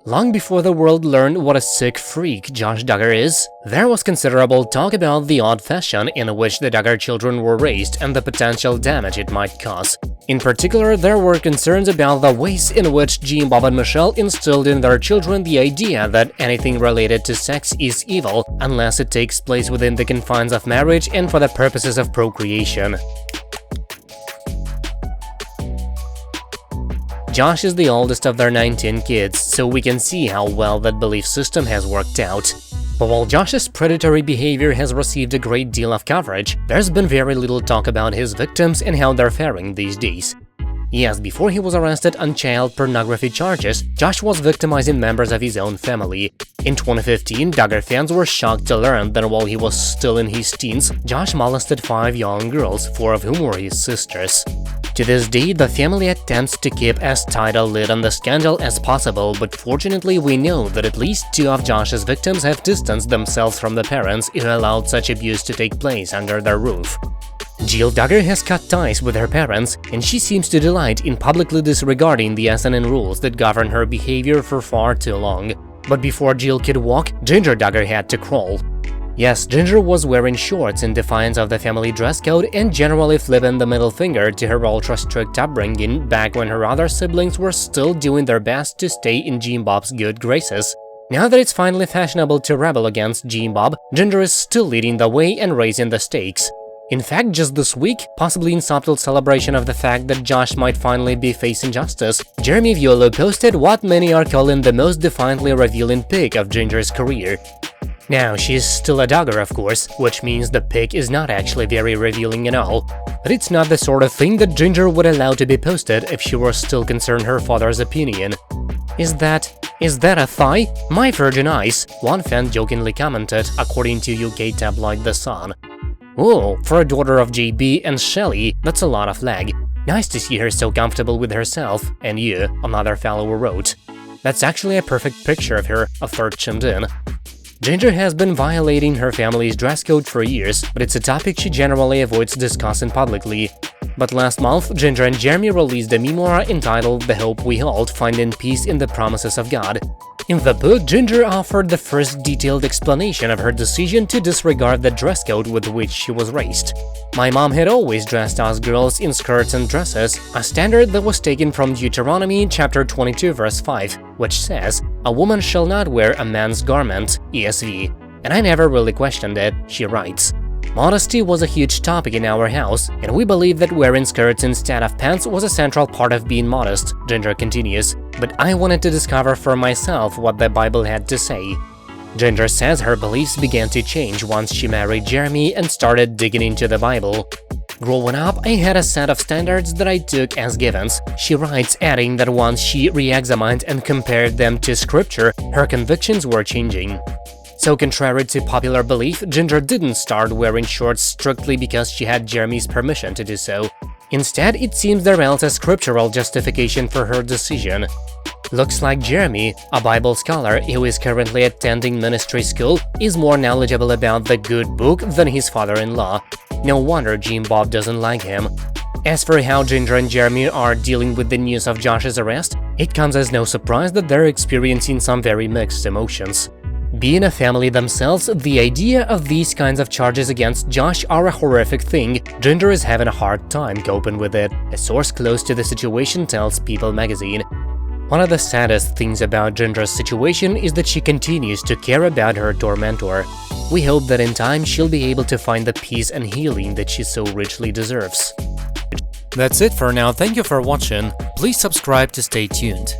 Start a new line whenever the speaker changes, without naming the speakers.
Long before the world learned what a sick freak Josh Duggar is, there was considerable talk about the odd fashion in which the Duggar children were raised and the potential damage it might cause. In particular, there were concerns about the ways in which Jim Bob and Michelle instilled in their children the idea that anything related to sex is evil unless it takes place within the confines of marriage and for the purposes of procreation. Josh is the oldest of their 19 kids, so we can see how well that belief system has worked out. But while Josh's predatory behavior has received a great deal of coverage, there's been very little talk about his victims and how they're faring these days. Yes, before he was arrested on child pornography charges, Josh was victimizing members of his own family. In 2015, Duggar fans were shocked to learn that while he was still in his teens, Josh molested 5 young girls, 4 of whom were his sisters. To this day, the family attempts to keep as tight a lid on the scandal as possible, but fortunately we know that at least 2 of Josh's victims have distanced themselves from the parents who allowed such abuse to take place under their roof. Jill Duggar has cut ties with her parents, and she seems to delight in publicly disregarding the SNN rules that govern her behavior for far too long. But before Jill could walk, Ginger Duggar had to crawl. Yes, Ginger was wearing shorts in defiance of the family dress code and generally flipping the middle finger to her ultra-strict upbringing back when her other siblings were still doing their best to stay in Jim Bob's good graces. Now that it's finally fashionable to rebel against Jim Bob, Ginger is still leading the way and raising the stakes. In fact, just this week, possibly in subtle celebration of the fact that Josh might finally be facing justice, Jeremy Vuolo posted what many are calling the most defiantly revealing pic of Ginger's career. Now, she's still a Duggar, of course, which means the pic is not actually very revealing at all. But it's not the sort of thing that Ginger would allow to be posted if she were still concerned her father's opinion. Is that a thigh? My virgin eyes, one fan jokingly commented, according to UK tabloid The Sun. Oh, for a daughter of JB and Shelley, that's a lot of leg. Nice to see her so comfortable with herself, and you, another follower wrote. That's actually a perfect picture of her, a third chimed in. Ginger has been violating her family's dress code for years, but it's a topic she generally avoids discussing publicly. But last month, Ginger and Jeremy released a memoir entitled The Hope We Hold, Finding Peace in the Promises of God. In the book, Ginger offered the first detailed explanation of her decision to disregard the dress code with which she was raised. My mom had always dressed us girls in skirts and dresses, a standard that was taken from Deuteronomy chapter 22 verse 5, which says, "A woman shall not wear a man's garment," ESV. And I never really questioned it, she writes. Modesty was a huge topic in our house, and we believe that wearing skirts instead of pants was a central part of being modest, Ginger continues. But I wanted to discover for myself what the Bible had to say. Ginger says her beliefs began to change once she married Jeremy and started digging into the Bible. Growing up, I had a set of standards that I took as givens, she writes, adding that once she re-examined and compared them to scripture, her convictions were changing. So contrary to popular belief, Ginger didn't start wearing shorts strictly because she had Jeremy's permission to do so. Instead, it seems there else a scriptural justification for her decision. Looks like Jeremy, a Bible scholar who is currently attending ministry school, is more knowledgeable about the good book than his father-in-law. No wonder Jim Bob doesn't like him. As for how Ginger and Jeremy are dealing with the news of Josh's arrest, it comes as no surprise that they're experiencing some very mixed emotions. Being a family themselves, the idea of these kinds of charges against Josh are a horrific thing. Ginger is having a hard time coping with it, a source close to the situation tells People magazine. One of the saddest things about Ginger's situation is that she continues to care about her tormentor. We hope that in time she'll be able to find the peace and healing that she so richly deserves. That's it for now, thank you for watching, please subscribe to stay tuned.